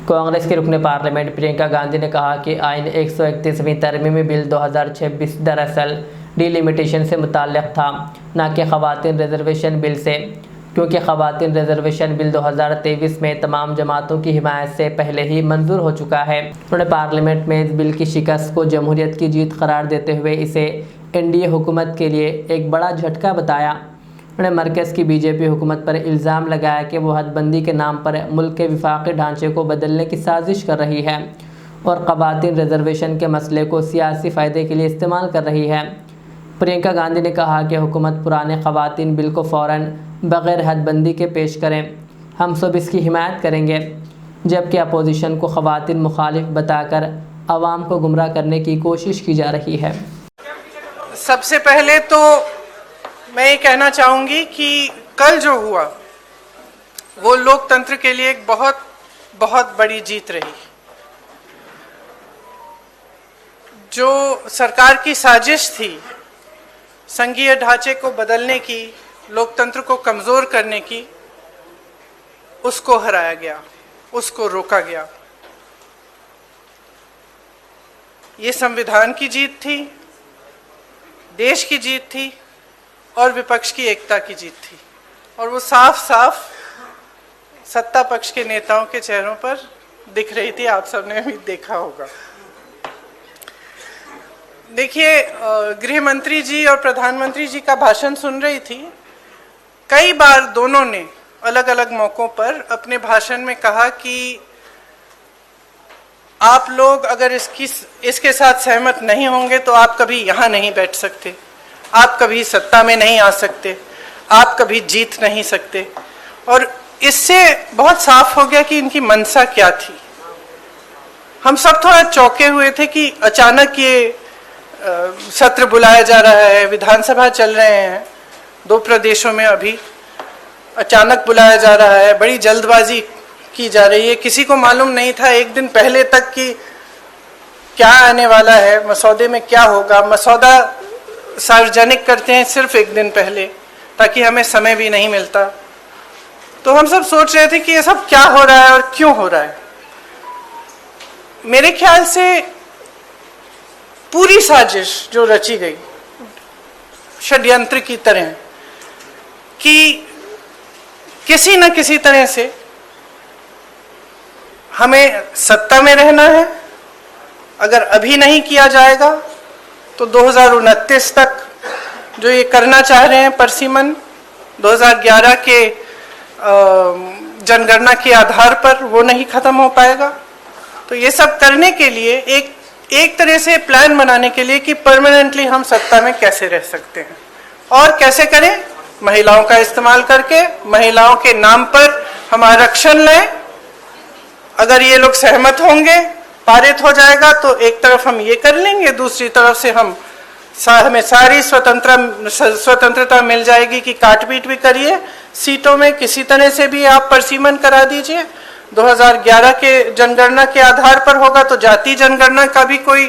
कांग्रेस के रुकने पार्लियामेंट प्रियंका गांधी ने कहा कि आइन 131वीं तरमीमी बिल 2026 दरअसल डिलिमिटेशन से मुताल्लिक़ था, न कि ख़वातीन रिजर्वेशन बिल से, क्योंकि ख़वातीन रिजर्वेशन बिल 2023 में तमाम जमातों की हिमायत से पहले ही मंजूर हो चुका है। उन्होंने पार्लियामेंट में इस बिल की शिकस्त को जमहूरियत की जीत करार देते हुए इसे एनडीए हुकूमत के लिए एक बड़ा झटका बताया। उन्होंने मरकज़ की बीजेपी हुकूमत पर इल्ज़ाम लगाया कि वो हदबंदी के नाम पर मुल्क के विफाक़ी ढांचे को बदलने की साजिश कर रही है और ख़वातीन रिजर्वेशन के मसले को सियासी फ़ायदे के लिए इस्तेमाल कर रही है। प्रियंका गांधी ने कहा कि हुकूमत पुराने ख़वातीन बिल को फ़ौरन बग़ैर हदबंदी के पेश करें, हम सब इसकी हिमायत करेंगे, जबकि अपोजिशन को ख़वातीन मुखालिफ बताकर आवाम को गुमराह करने की कोशिश की जा रही है। सबसे पहले तो मैं ये कहना चाहूँगी कि कल जो हुआ वो लोकतंत्र के लिए एक बहुत बहुत बड़ी जीत रही। जो सरकार की साजिश थी संघीय ढांचे को बदलने की, लोकतंत्र को कमज़ोर करने की, उसको हराया गया, उसको रोका गया। ये संविधान की जीत थी, देश की जीत थी और विपक्ष की एकता की जीत थी, और वो साफ साफ सत्ता पक्ष के नेताओं के चेहरों पर दिख रही थी। आप सबने भी देखा होगा। देखिए, गृह मंत्री जी और प्रधानमंत्री जी का भाषण सुन रही थी। कई बार दोनों ने अलग अलग मौक़ों पर अपने भाषण में कहा कि आप लोग अगर इसके साथ सहमत नहीं होंगे तो आप कभी यहाँ नहीं बैठ सकते, आप कभी सत्ता में नहीं आ सकते, आप कभी जीत नहीं सकते। और इससे बहुत साफ हो गया कि इनकी मंशा क्या थी। हम सब थोड़ा चौंके हुए थे कि अचानक ये सत्र बुलाया जा रहा है, विधानसभा चल रहे हैं 2 प्रदेशों में, अभी अचानक बुलाया जा रहा है, बड़ी जल्दबाजी की जा रही है। किसी को मालूम नहीं था एक दिन पहले तक कि क्या आने वाला है, मसौदे में क्या होगा। मसौदा सार्वजनिक करते हैं सिर्फ एक दिन पहले, ताकि हमें समय भी नहीं मिलता। तो हम सब सोच रहे थे कि ये सब क्या हो रहा है और क्यों हो रहा है। मेरे ख्याल से पूरी साजिश जो रची गई षड्यंत्र की तरह, कि किसी न किसी तरह से हमें सत्ता में रहना है। अगर अभी नहीं किया जाएगा तो 2029 तक जो ये करना चाह रहे हैं परसिमन 2011 के जनगणना के आधार पर, वो नहीं खत्म हो पाएगा। तो ये सब करने के लिए एक तरह से प्लान बनाने के लिए कि परमानेंटली हम सत्ता में कैसे रह सकते हैं और कैसे करें, महिलाओं का इस्तेमाल करके महिलाओं के नाम पर हम आरक्षण लें। अगर ये लोग सहमत होंगे, पारित हो जाएगा, तो एक तरफ हम ये कर लेंगे, दूसरी तरफ से हमें सारी स्वतंत्रता मिल जाएगी कि काट पीट भी करिए सीटों में, किसी तरह से भी आप परसिमन करा दीजिए। 2011 के जनगणना के आधार पर होगा तो जाति जनगणना का भी कोई